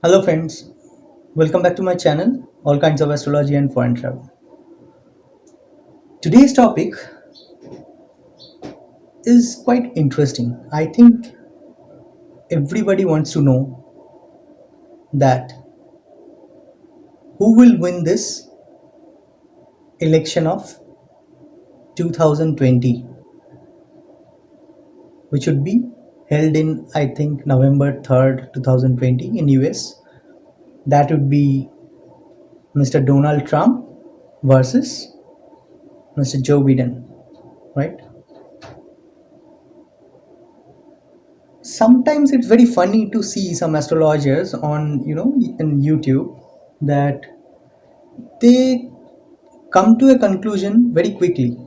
Hello friends, welcome back to my channel, All Kinds of Astrology and Foreign Travel. Today's topic is quite interesting. I think everybody wants to know that who will win this election of 2020, which would be held in I think November 3rd, 2020 in US. That would be Mr. Donald Trump versus Mr. Joe Biden, right? Sometimes it's very funny to see some astrologers on in YouTube that they come to a conclusion very quickly,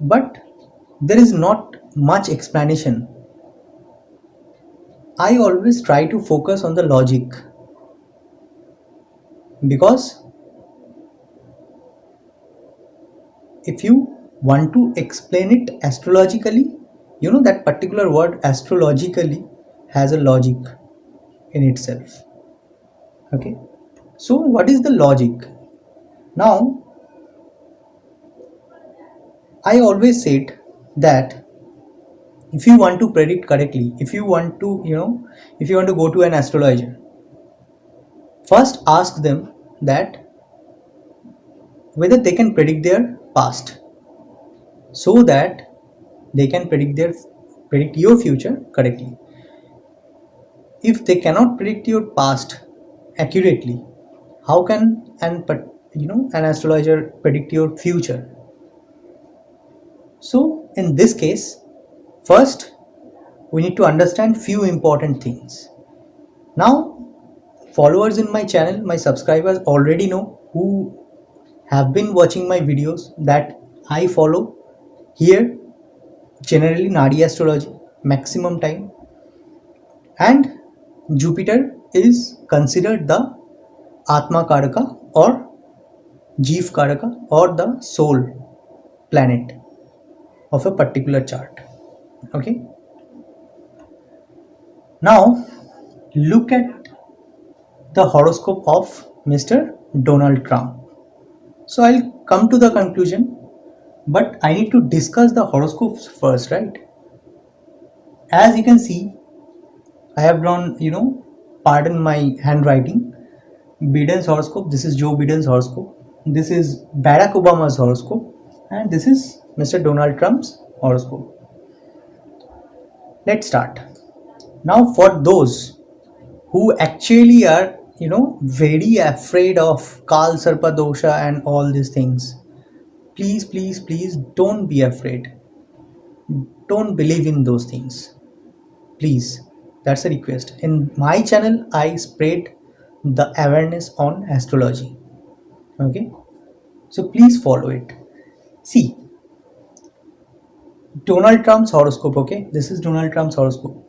but there is not much explanation. I always try to focus on the logic because if you want to explain it astrologically, that particular word astrologically has a logic in itself. Okay, so what is the logic? Now, I always said that if you want to predict correctly, if you want to go to an astrologer, first ask them that whether they can predict their past, so that they can predict your future correctly. If they cannot predict your past accurately, how can an astrologer predict your future? So in this case, first we need to understand few important things. Now, followers in my channel, my subscribers already know, who have been watching my videos, that I follow here generally Nadi astrology maximum time, and Jupiter is considered the Atma Karaka or Jeev Karaka or the soul planet of a particular chart. Okay, now look at the horoscope of Mr. Donald Trump. So I'll come to the conclusion, but I need to discuss the horoscopes first, right? As you can see, I have drawn, pardon my handwriting, Biden's horoscope. This is Joe Biden's horoscope. This is Barack Obama's horoscope. And this is Mr. Donald Trump's horoscope. Let's start. Now, for those who actually are, very afraid of Kal Sarpa Dosha and all these things, please, please, please don't be afraid. Don't believe in those things. Please. That's a request. In my channel, I spread the awareness on astrology. Okay. So please follow it. See, Donald Trump's horoscope. Okay. This is Donald Trump's horoscope.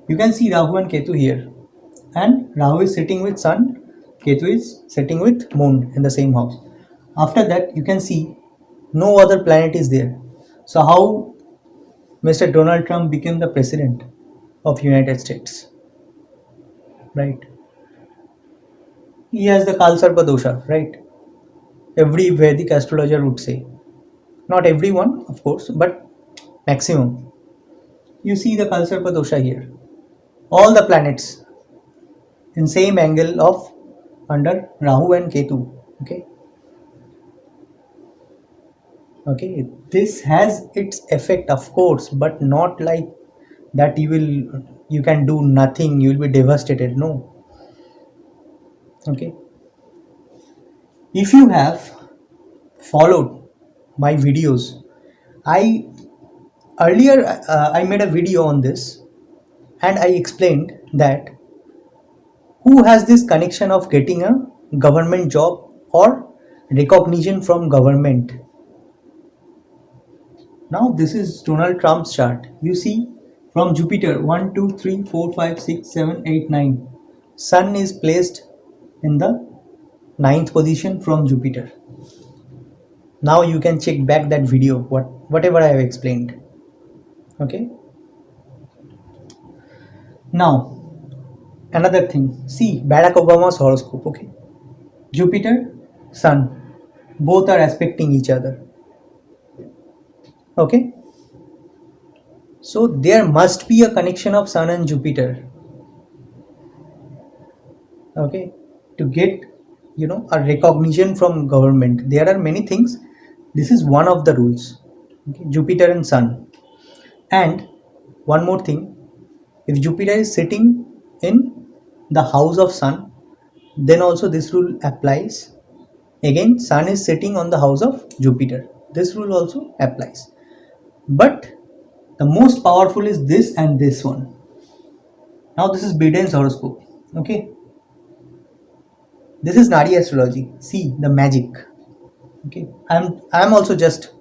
You can see Rahu and Ketu here. And Rahu is sitting with Sun. Ketu is sitting with Moon in the same house. After that, you can see no other planet is there. So how Mr. Donald Trump became the president of United States, right? He has the Kalsarpa dosha, right? Every Vedic astrologer would say. Not everyone, of course, but maximum. You see the Kalsarpa dosha here. All the planets in same angle of under Rahu and Ketu. Okay. Okay. This has its effect, of course, but not like that you can do nothing, you will be devastated. No. Okay. If you have followed my videos, I earlier I made a video on this and I explained that who has this connection of getting a government job or recognition from government. Now this is Donald Trump's chart. You see, from Jupiter 1 2 3 4 5 6 7 8 9, Sun is placed in the ninth position from Jupiter. Now you can check back that video, whatever I have explained. Okay. Now another thing, see Barack Obama's horoscope. Okay, Jupiter, Sun, both are aspecting each other. Okay, so there must be a connection of Sun and Jupiter. Okay, to get a recognition from government, there are many things. This is one of the rules. Okay, Jupiter and Sun. And one more thing, if Jupiter is sitting in the house of Sun, then also this rule applies. Again, Sun is sitting on the house of Jupiter, this rule also applies. But the most powerful is this and this one. Now this is Biden's horoscope. Okay, this is Nadi astrology. See the magic. Okay, I'm also just,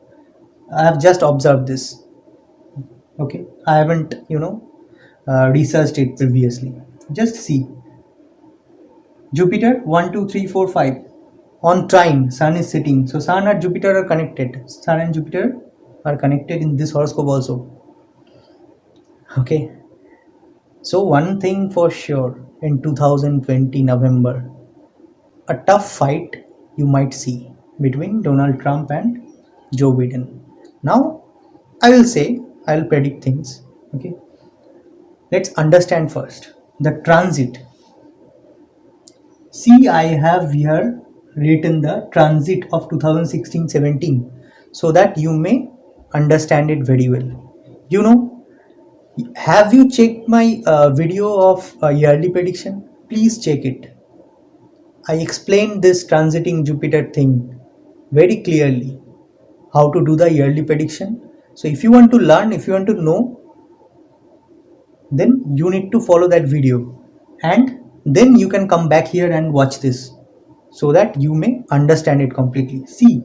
I have just observed this. Okay, I haven't researched it previously. Just see, Jupiter 1 2 3 4 5 on trine, Sun is sitting, so Sun and Jupiter are connected. Sun and Jupiter are connected in this horoscope also. Okay, so one thing for sure, in 2020 November, a tough fight you might see between Donald Trump and Joe Biden. Now I will say, I will predict things. Okay, let's understand first the transit. See, I have here written the transit of 2016-17 so that you may understand it very well. Have you checked my video of yearly prediction? Please check it. I explained this transiting Jupiter thing very clearly, how to do the yearly prediction. So if you want to learn, if you want to know, then you need to follow that video, and then you can come back here and watch this so that you may understand it completely. See,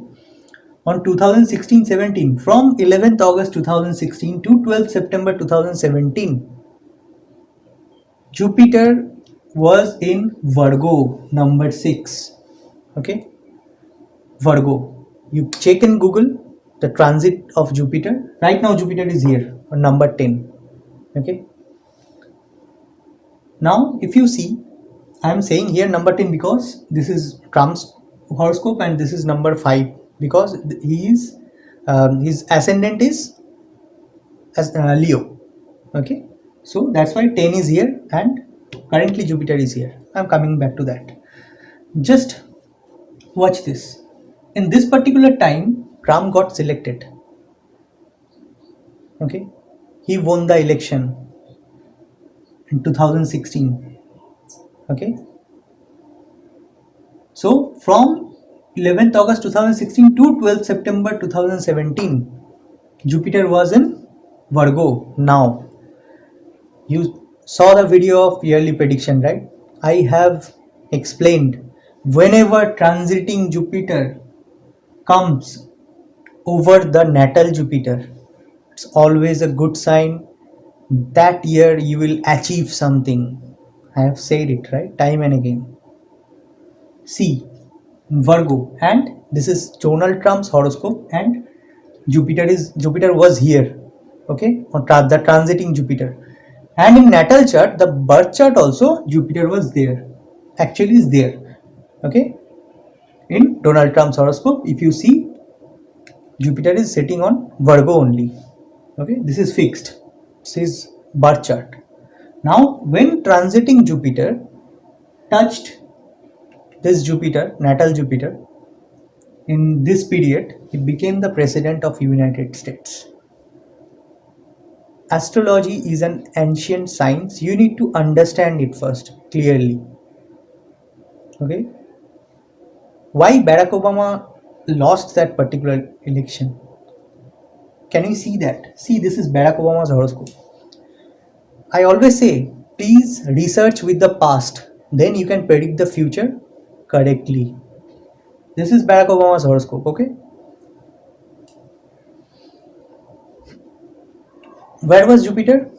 on 2016-17, from 11th August 2016 to 12th September 2017, Jupiter was in Virgo, number 6. Okay, Virgo, you check in Google the transit of Jupiter. Right now Jupiter is here on number 10. Okay, now if you see, I am saying here number 10 because this is Trump's horoscope, and this is number 5 because he is his ascendant is as Leo. Okay, so that's why 10 is here, and currently Jupiter is here. I'm coming back to that. Just watch this. In this particular time, Trump got selected. Okay, he won the election in 2016. Okay, so from 11th August 2016 to 12th September 2017, Jupiter was in Virgo. Now you saw the video of yearly prediction, right? I have explained, whenever transiting Jupiter comes over the natal Jupiter, it's always a good sign. That year you will achieve something. I have said it, right, time and again. See, Virgo, and this is Donald Trump's horoscope, and Jupiter was here. Okay, on the transiting Jupiter, and in natal chart, the birth chart also, Jupiter was there, actually is there. Okay, in Donald Trump's horoscope, if you see, Jupiter is sitting on Virgo only. Okay, this is fixed, this is birth chart. Now when transiting Jupiter touched this Jupiter, natal Jupiter, in this period, he became the president of United States. Astrology is an ancient science. You need to understand it first clearly. Okay, why Barack Obama lost that particular election? Can you see that? See, this is Barack Obama's horoscope. I always say, please research with the past, then you can predict the future correctly. This is Barack Obama's horoscope. Okay, where was Jupiter?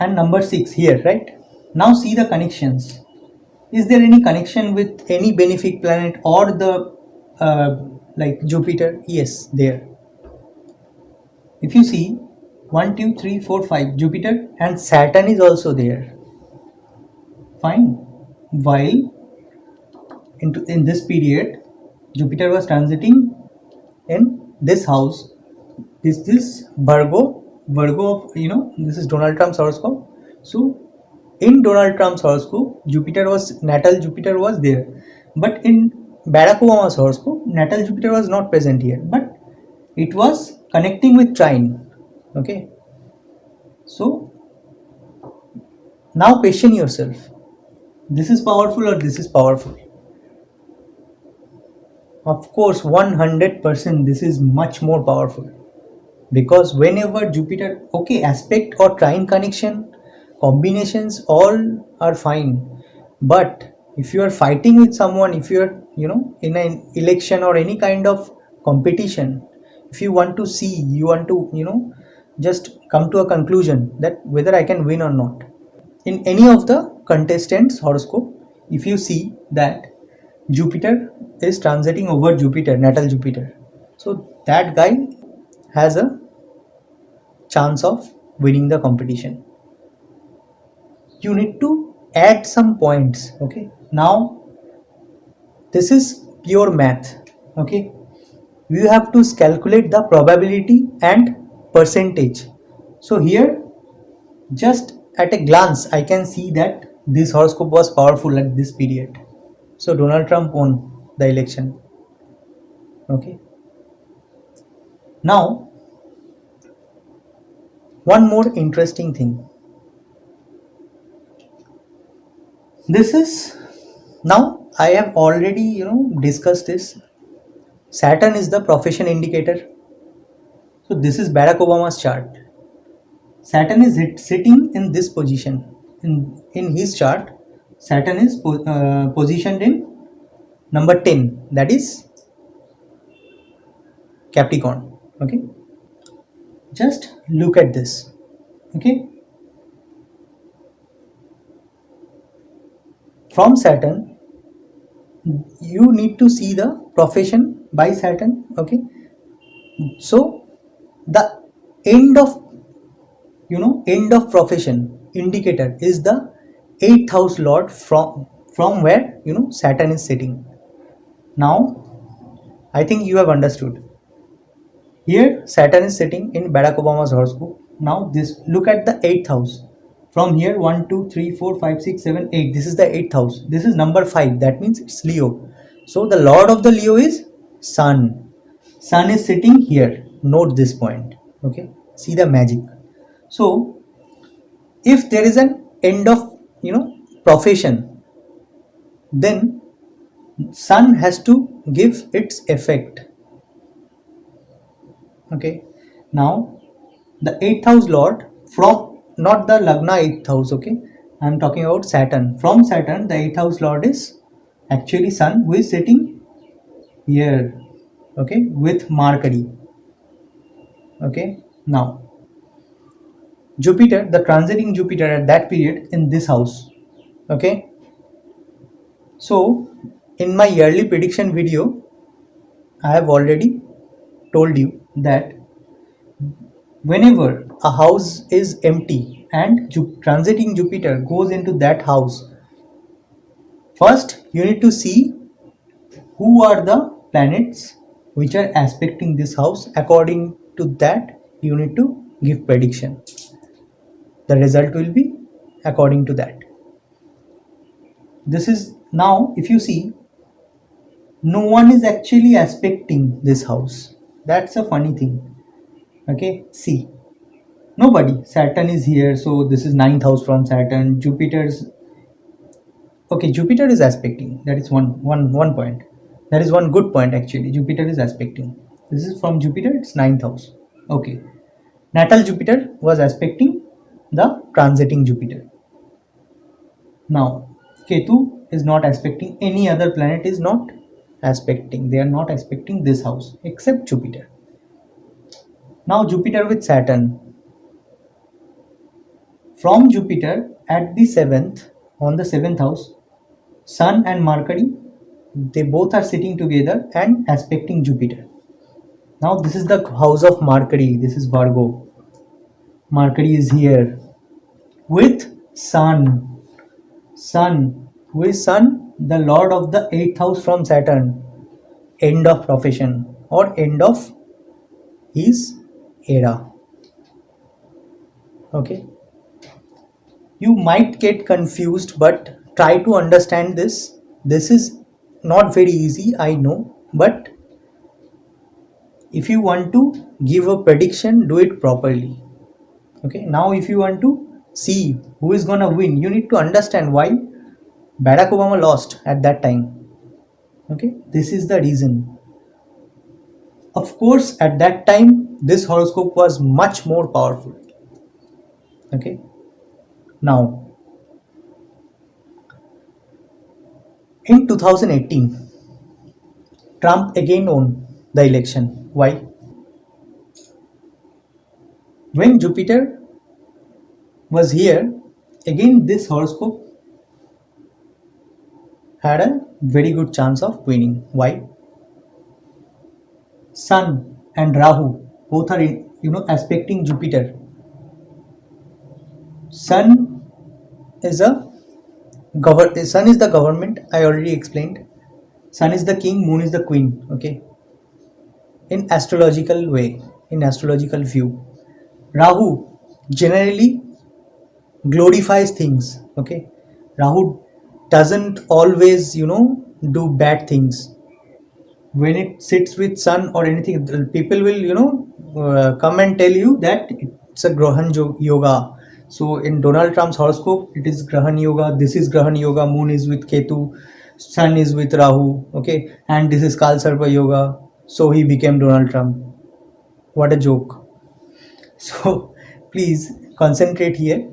And number 6 here, right? Now see the connections. Is there any connection with any benefic planet or the like Jupiter? Yes, there. If you see, 1 2 3 4 5, Jupiter and Saturn is also there. fine. While in this period, Jupiter was transiting in this house. This Virgo of, this is Donald Trump's horoscope. So in Donald Trump's horoscope, natal Jupiter was there, but in Barack Obama's horoscope, natal Jupiter was not present here, but it was connecting with trine. Okay, so now question yourself: this is powerful or this is powerful? Of course, 100% this is much more powerful, because whenever Jupiter, okay, aspect or trine connection, combinations all are fine, but if you are fighting with someone, if you are, in an election or any kind of competition, if you want to see, you want to, just come to a conclusion that whether I can win or not. In any of the contestants horoscope, if you see that Jupiter is transiting over Jupiter, natal Jupiter, so that guy has a chance of winning the competition. You need to add some points. Okay, now this is pure math. Okay, you have to calculate the probability and percentage. So here, just at a glance, I can see that this horoscope was powerful at this period. So Donald Trump won the election. Okay, now one more interesting thing. This is, now I have already discussed this. Saturn is the profession indicator. So this is Barack Obama's chart. Saturn is sitting in this position. In his chart, Saturn is positioned in number 10, that is Capricorn. Okay, just look at this. Okay, from Saturn, you need to see the profession by Saturn. Okay, so the end of profession indicator is the 8th house lord, from where Saturn is sitting. Now I think you have understood. Here Saturn is sitting in Barack Obama's horoscope. Now this, look at the 8th house. From here 1 2 3 4 5 6 7 8, this is the 8th house. This is number 5, that means it's Leo. So the lord of the Leo is Sun. Sun is sitting here. Note this point. Okay, see the magic. So if there is an end of profession, then Sun has to give its effect. Okay, now the 8th house lord, from not the Lagna 8th house, okay, I am talking about Saturn. From Saturn, the 8th house lord is actually Sun, who is sitting here, okay, with Mercury. Okay, now Jupiter, the transiting Jupiter at that period in this house. Okay, so in my yearly prediction video, I have already told you that whenever a house is empty and transiting Jupiter goes into that house, first you need to see who are the planets which are aspecting this house. According to that, you need to give prediction. The result will be according to that. This is, now if you see, no one is actually aspecting this house. That's a funny thing. Okay, see, nobody. Saturn is here, so this is 9th house from Saturn. Jupiter's, okay, Jupiter is aspecting. That is one point. That is one good point actually. Jupiter is aspecting. This is from Jupiter, it's 9th house. Okay, natal Jupiter was aspecting the transiting Jupiter. Now Ketu is not aspecting, any other planet is not aspecting. They are not aspecting this house except Jupiter. Now Jupiter with Saturn. From Jupiter at the 7th, on the 7th house, Sun and Mercury, they both are sitting together and aspecting Jupiter. Now this is the house of Mercury. This is Virgo. Mercury is here with Sun. Sun. Who is Sun? The lord of the 8th house from Saturn. End of profession or end of his era. Okay, you might get confused, but try to understand this. This is not very easy, I know, but if you want to give a prediction, do it properly. Okay, now if you want to see who is gonna win, you need to understand why Barack Obama lost at that time. Okay, this is the reason. Of course, at that time, this horoscope was much more powerful. Okay, now in 2018, Trump again won the election. Why? When Jupiter was here, again this horoscope had a very good chance of winning. Why? Sun and Rahu both are aspecting Jupiter. Sun is Sun is the government. I already explained. Sun is the king, moon is the queen. Okay. In astrological way, in astrological view, Rahu generally glorifies things. Okay, Rahu doesn't always do bad things. When it sits with Sun or anything, people will come and tell you that it's a Yoga. So in Donald Trump's horoscope, it is Grahan Yoga. This is Grahan Yoga. Moon is with Ketu, Sun is with Rahu. Okay, and this is Kal Sarpa Yoga. So he became Donald Trump. What a joke. So please concentrate here.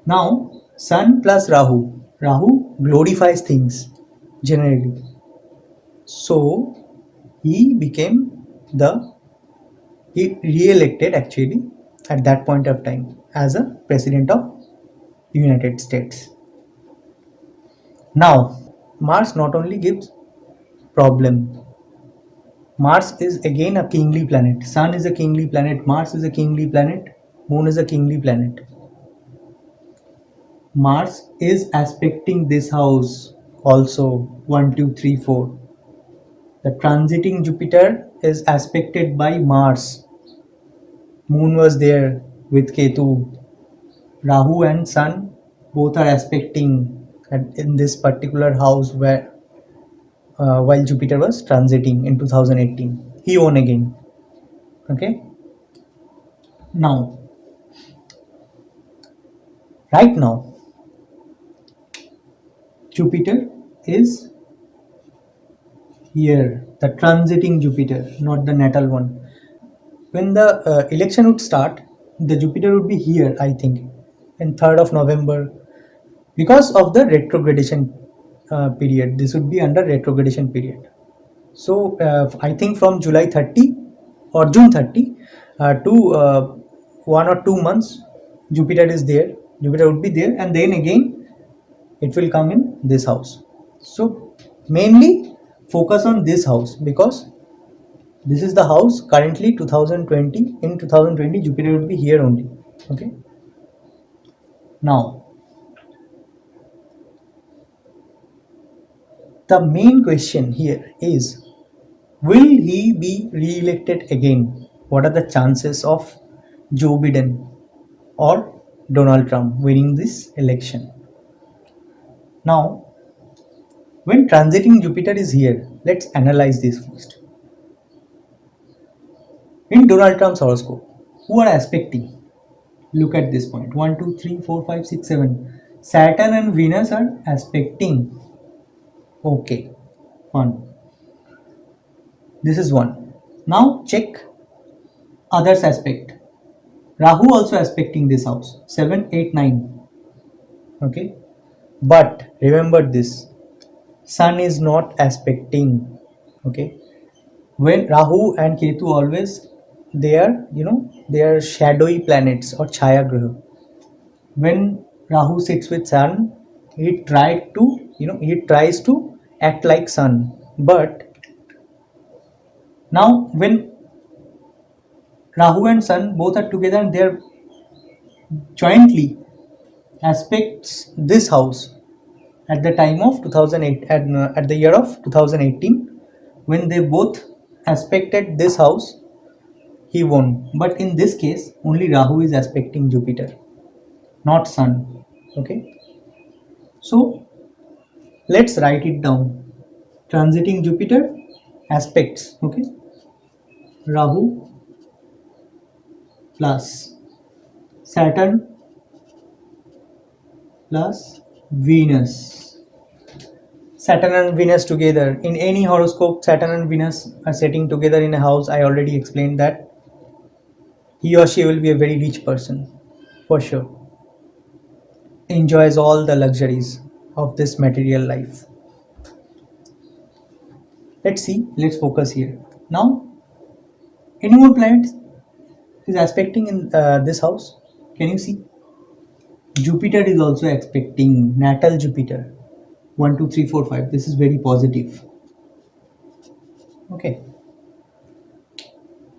Now Sun plus Rahu. Rahu glorifies things generally. So he became he re-elected actually at that point of time as a president of United States. Now Mars not only gives problem. Mars is again a kingly planet. Sun is a kingly planet. Mars is a kingly planet. Moon is a kingly planet. Mars is aspecting this house also 1, 2, 3, 4. The transiting Jupiter is aspected by Mars. Moon was there with Ketu. Rahu and Sun both are aspecting in this particular house where while Jupiter was transiting in 2018. He won again. Okay. Now, right now, Jupiter is here, the transiting Jupiter, not the natal one. When the election would start, the Jupiter would be here, I think, in 3rd of November, because of the retrogradation period. This would be under retrogradation period. So I think from July 30 or June 30 to 1 or 2 months, Jupiter is there. Jupiter would be there, and then again it will come in this house. So mainly focus on this house, because this is the house currently 2020. In 2020 Jupiter will be here only. Okay, now the main question here is, will he be re-elected again? What are the chances of Joe Biden or Donald Trump winning this election? Now, when transiting Jupiter is here, let's analyze this first. In Donald Trump's horoscope, who are aspecting? Look at this point. 1, 2, 3, 4, 5, 6, 7. Saturn and Venus are aspecting. Okay, fun. This is one. Now check others aspect. Rahu also aspecting this house. 7, 8, 9. Okay. But remember this. Sun is not aspecting. Okay. When Rahu and Ketu always, they are shadowy planets or Chaya Graha. When Rahu sits with Sun, he tries to act like Sun. But now when Rahu and Sun both are together and they are jointly aspects this house, at the time of 2008, at the year of 2018, when they both aspected this house, he won. But in this case, only Rahu is aspecting Jupiter, not Sun. Okay, so let's write it down. Transiting Jupiter aspects. Okay, Rahu plus Saturn plus Venus. Saturn and Venus together. In any horoscope, Saturn and Venus are sitting together in a house. I already explained that he or she will be a very rich person for sure. Enjoys all the luxuries of this material life. Let's see, let's focus here. Now, any more planets is aspecting in this house? Can you see? Jupiter is also aspecting natal Jupiter. 1, 2, 3, 4, 5. This is very positive. Okay.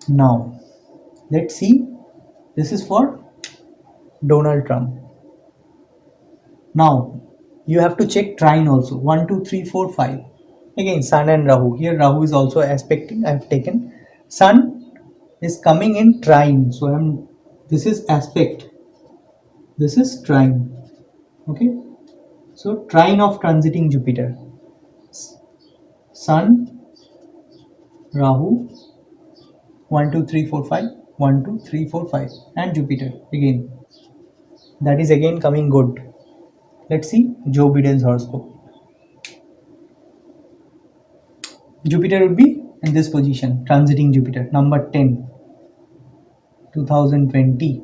Now, let's see. This is for Donald Trump. Now, you have to check trine also. 1, 2, 3, 4, 5. Again, Sun and Rahu. Here, Rahu is also aspecting. I have taken. Sun is coming in trine. So, this is aspect. This is trine. Okay. So, trine of transiting Jupiter. Sun, Rahu, 1, 2, 3, 4, 5. 1, 2, 3, 4, 5. And Jupiter again. That is again coming good. Let's see Joe Biden's horoscope. Jupiter would be in this position, transiting Jupiter, number 10, 2020.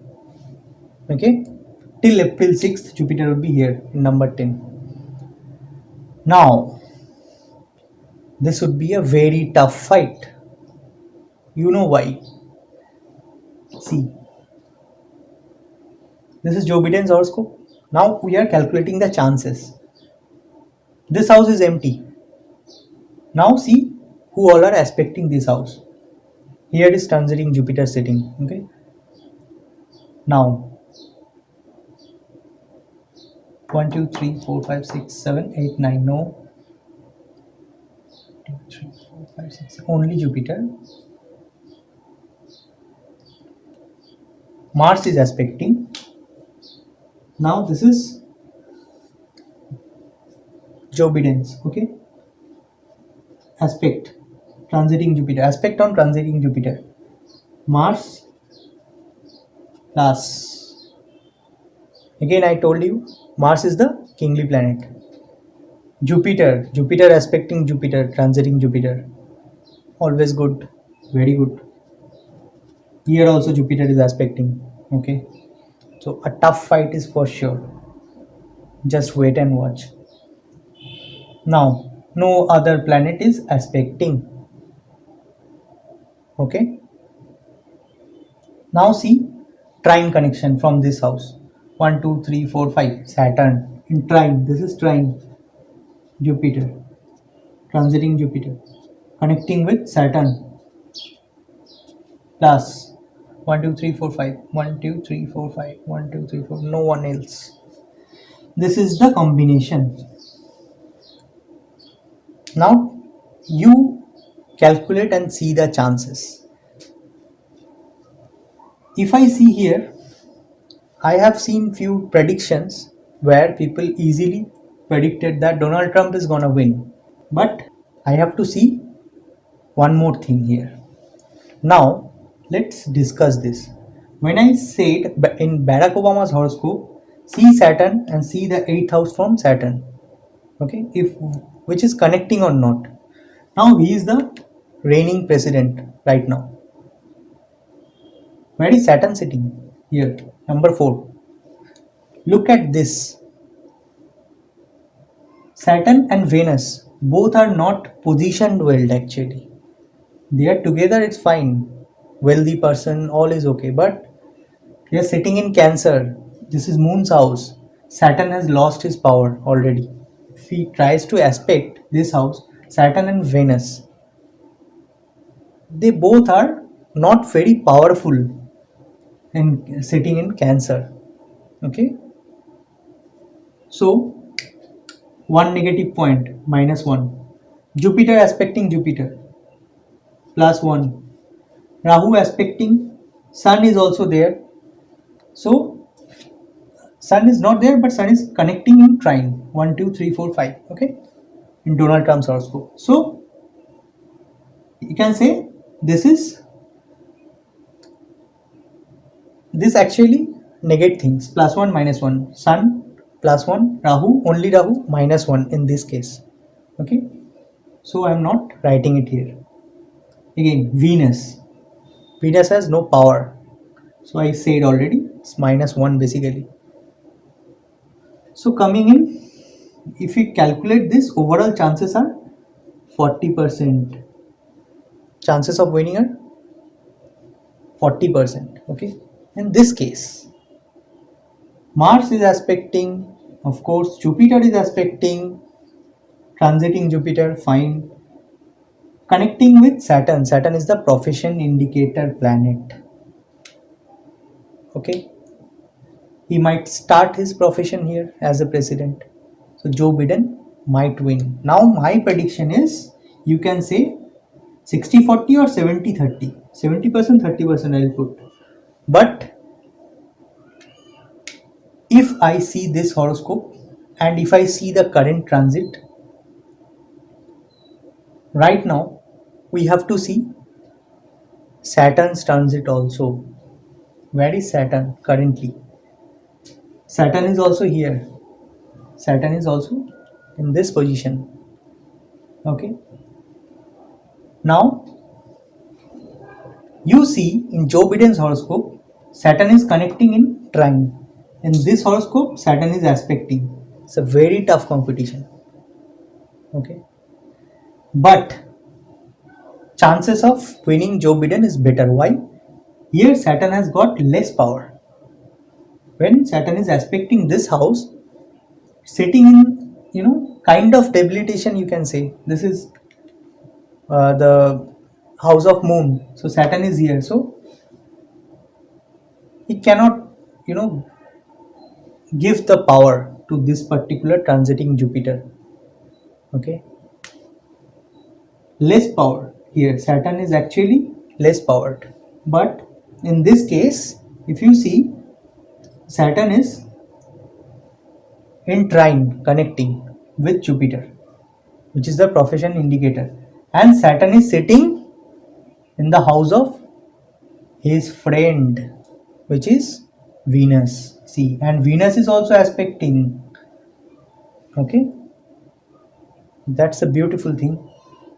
Okay, till April 6th, Jupiter would be here in number 10. Now, this would be a very tough fight. You know why? See, this is Joe Biden's horoscope. Now we are calculating the chances. This house is empty. Now see who all are aspecting this house. Here is transiting Jupiter sitting. Okay. Now 1, 2, 3, 4, 5, 6, 7, 8, 9. No. 2, 3, 4, 5, 6. Only Jupiter. Mars is aspecting. Now this is Joe Biden's. Okay. Aspect. Transiting Jupiter. Aspect on transiting Jupiter. Mars plus. Again I told you Mars is the kingly planet. Jupiter. Jupiter aspecting Jupiter. Transiting Jupiter. Always good. Very good. Here also Jupiter is aspecting. Okay. So a tough fight is for sure. Just wait and watch. Now, no other planet is aspecting. Okay. Now see trine connection from this house. 1, 2, 3, 4, 5. Saturn in trine. This is trine. Jupiter. Transiting Jupiter. Connecting with Saturn. Plus 1, 2, 3, 4, 5. 1, 2, 3, 4, 5. 1, 2, 3, 4. No one else. This is the combination. Now you calculate and see the chances. If I see here, I have seen few predictions where people easily predicted that Donald Trump is gonna win. But I have to see one more thing here. Now let's discuss this. When I said in Barack Obama's horoscope, see Saturn and see the 8th house from Saturn. Okay, if which is connecting or not. Now he is the reigning president right now. Where is Saturn sitting? Here, number 4. Look at this. Saturn and Venus both are not positioned well actually. They are together, it's fine. Wealthy person, all is okay. But they are sitting in Cancer. This is Moon's house. Saturn has lost his power already. If he tries to aspect this house, Saturn and Venus, they both are not very powerful and sitting in Cancer. Okay. So one negative point, -1. Jupiter aspecting Jupiter, +1. Rahu aspecting Sun is also there. So Sun is not there, but Sun is connecting in trine. 1, 2, 3, 4, 5. Okay, in Donald Trump's horoscope. So you can say this actually negate things. +1, -1. Sun +1, Rahu, only Rahu, -1 in this case. Okay, so I am not writing it here. Again, Venus has no power, so I said already it's -1 basically. So coming in, if we calculate this, overall chances are 40%. Chances of winning are 40%. Okay, in this case Mars is aspecting, of course Jupiter is aspecting, transiting Jupiter, fine. Connecting with Saturn. Saturn is the profession indicator planet. Okay, he might start his profession here as a president. So Joe Biden might win. Now my prediction is, you can say 60-40 or 70-30. 70%, 30% I'll put. But if I see this horoscope and if I see the current transit, right now we have to see Saturn's transit also. Where is Saturn currently? Saturn is also here. Saturn is also in this position. Okay. Now you see in Joe Biden's horoscope, Saturn is connecting in trine. In this horoscope, Saturn is aspecting. It's a very tough competition. Okay. But chances of winning Joe Biden is better. Why? Here Saturn has got less power. When Saturn is aspecting this house, sitting in, kind of debilitation, you can say. This is the house of moon. So Saturn is here. So he cannot, give the power to this particular transiting Jupiter. Okay. Less power. Here Saturn is actually less powered. But in this case, if you see, Saturn is in trine connecting with Jupiter, which is the profession indicator, and Saturn is sitting in the house of his friend, which is Venus. See, and Venus is also aspecting. Okay, that's a beautiful thing.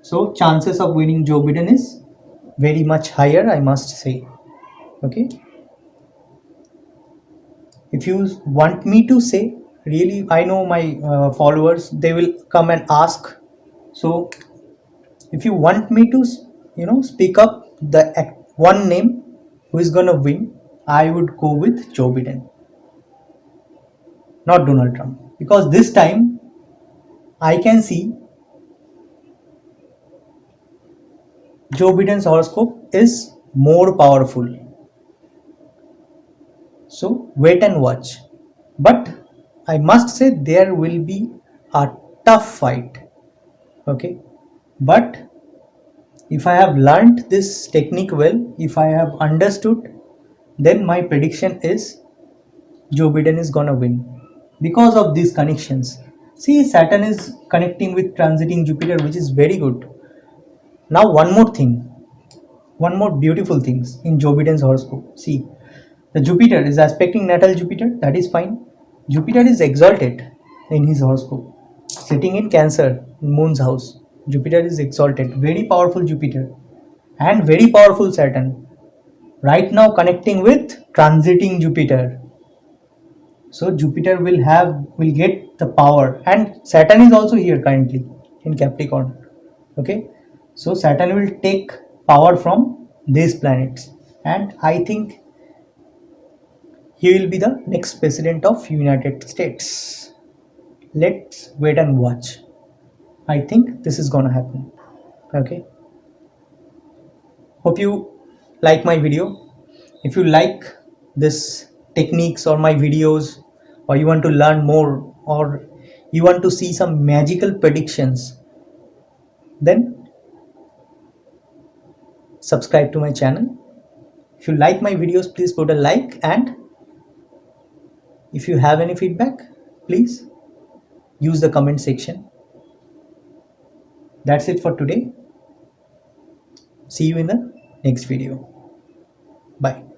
So chances of winning Joe Biden is very much higher, I must say. Okay, if you want me to say, really, I know my followers, they will come and ask. So if you want me to speak up the one name who is gonna win, I would go with Joe Biden, not Donald Trump, because this time I can see Joe Biden's horoscope is more powerful. So wait and watch. But I must say there will be a tough fight. Okay, but if I have learned this technique well, if I have understood, then my prediction is Joe Biden is gonna win because of these connections. See, Saturn is connecting with transiting Jupiter, which is very good. Now one more beautiful things in Joe Biden's horoscope. See, the Jupiter is aspecting natal Jupiter, that is fine. Jupiter is exalted in his horoscope, sitting in Cancer, in Moon's house. Jupiter is exalted, very powerful Jupiter, and very powerful Saturn. Right now connecting with transiting Jupiter. So Jupiter will get the power, and Saturn is also here currently in Capricorn. Okay, so Saturn will take power from these planets, and I think he will be the next president of United States. Let's wait and watch. I think this is gonna happen. Okay, hope you like my video. If you like this techniques or my videos, or you want to learn more, or you want to see some magical predictions, then subscribe to my channel. If you like my videos, please put a like, and if you have any feedback, please use the comment section. That's it for today. See you in the next video. Bye.